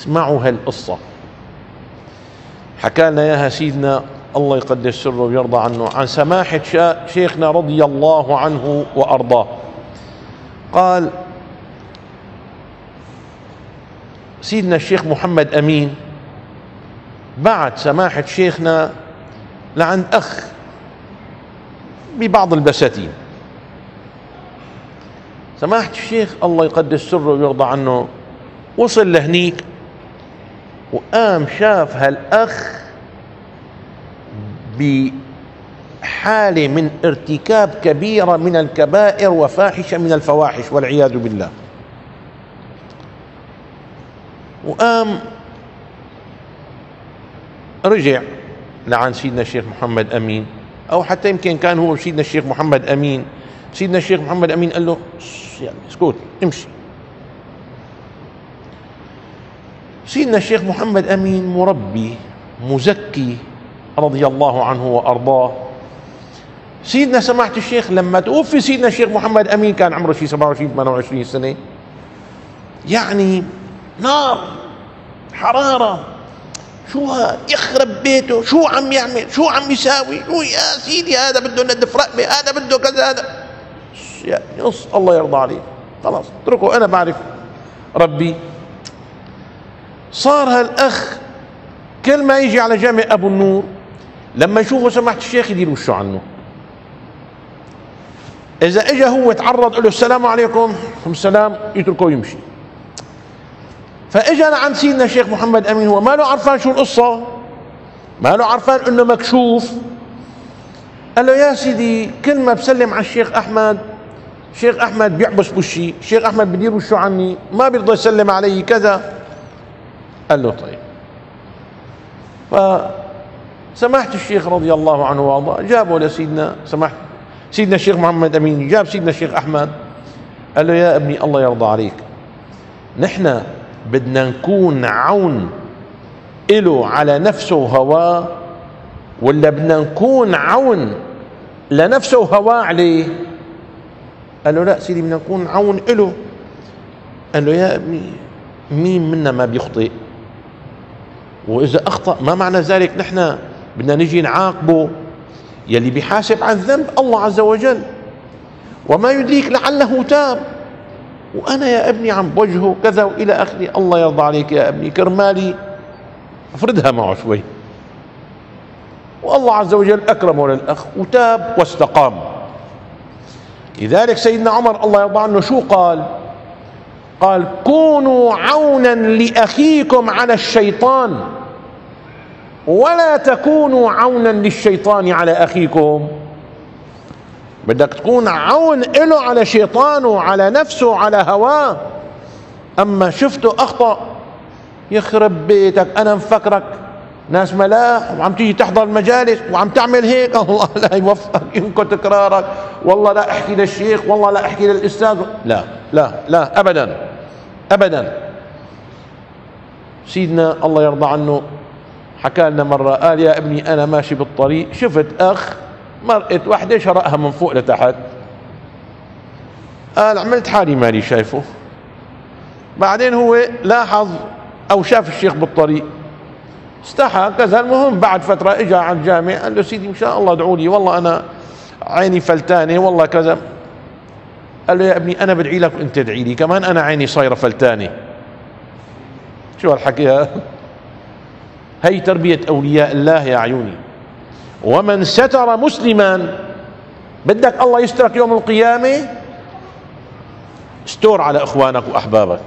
اسمعوا هالقصة، حكى لنا اياها سيدنا الله يقدس سره ويرضى عنه عن سماحة شيخنا رضي الله عنه وأرضاه. قال سيدنا الشيخ محمد أمين بعت سماحة شيخنا لعند أخ ببعض البساتين. سماحة الشيخ الله يقدس سره ويرضى عنه وصل لهنيك وقام شاف هالأخ بحالة من ارتكاب كبيرة من الكبائر وفاحشة من الفواحش والعياذ بالله، وقام رجع لعن سيدنا الشيخ محمد أمين، أو حتى يمكن كان هو سيدنا الشيخ محمد أمين. سيدنا الشيخ محمد أمين قال له اسكت امشي. سيدنا الشيخ محمد أمين مربي مزكي رضي الله عنه وأرضاه. سيدنا سماحة الشيخ لما توفي سيدنا الشيخ محمد أمين كان عمره شي 27 28 سنة، يعني نار حرارة، شو هذا يخرب بيته، شو عم يعمل، شو عم يساوي، شو يا سيدي هذا بده ندف رقبة، هذا بده كذا، هذا يعني نص الله يرضى عليه، خلاص اتركه أنا بعرف ربي. صار هالأخ كل ما يجي على جامع أبو النور لما يشوفه سماحة الشيخ يدير وشه عنه. إذا إجا هو تعرض له السلام عليكم السلام يتركه ويمشي. فإجا عند سيدنا الشيخ محمد أمين هو ما له عرفان شو القصة، ما له عرفان إنه مكشوف. قال له يا سيدي كل ما بسلم على الشيخ أحمد، الشيخ أحمد بيعبس بوشي، الشيخ أحمد بدير وشه عني، ما بيرضى يسلم علي كذا. قال له طيب. فسماحة الشيخ رضي الله عنه وارضاه جابوا لسيدنا سيدنا الشيخ محمد أمين، جاب سيدنا الشيخ أحمد قال له يا ابني الله يرضى عليك، نحن بدنا نكون عون إله على نفسه وهواه، ولا بدنا نكون عون لنفسه وهواه عليه؟ قال له لا سيدي بدنا نكون عون إله. قال له يا ابني مين منا ما بيخطئ؟ وإذا أخطأ ما معنى ذلك نحن بدنا نجي نعاقبه؟ يلي بيحاسب عن ذنب الله عز وجل، وما يدريك لعله تاب، وأنا يا ابني عم بوجهه كذا وإلى آخره. الله يرضى عليك يا ابني كرمالي افردها معه شوي. والله عز وجل أكرمه للأخ وتاب واستقام. لذلك سيدنا عمر الله يرضى عنه شو قال؟ قال كونوا عونا لأخيكم على الشيطان ولا تكونوا عونا للشيطان على أخيكم. بدك تكون عون له على شيطانه، على نفسه، على هواه. أما شفته أخطأ يخرب بيتك أنا مفكرك ناس ملاح وعم تيجي تحضر المجالس وعم تعمل هيك، الله لا يوفقك يمكن تكرارك، والله لا احكي للشيخ، والله لا احكي للأستاذ. لا لا لا أبدا أبدا. سيدنا الله يرضى عنه حكى لنا مرة قال يا ابني أنا ماشي بالطريق شفت أخ مرقت وحدة شرقها من فوق لتحت، قال عملت حالي مالي شايفه. بعدين هو لاحظ أو شاف الشيخ بالطريق استحى كذا. المهم بعد فترة اجى على الجامع قال له سيدي ان شاء الله ادعوا لي، والله انا عيني فلتانة والله كذا. قال له يا ابني انا بدعي لك وانت ادعي لي كمان، انا عيني صايرة فلتانة. شو هالحكي؟ هي تربية اولياء الله يا عيوني. ومن ستر مسلما، بدك الله يسترك يوم القيامة، استور على اخوانك واحبابك.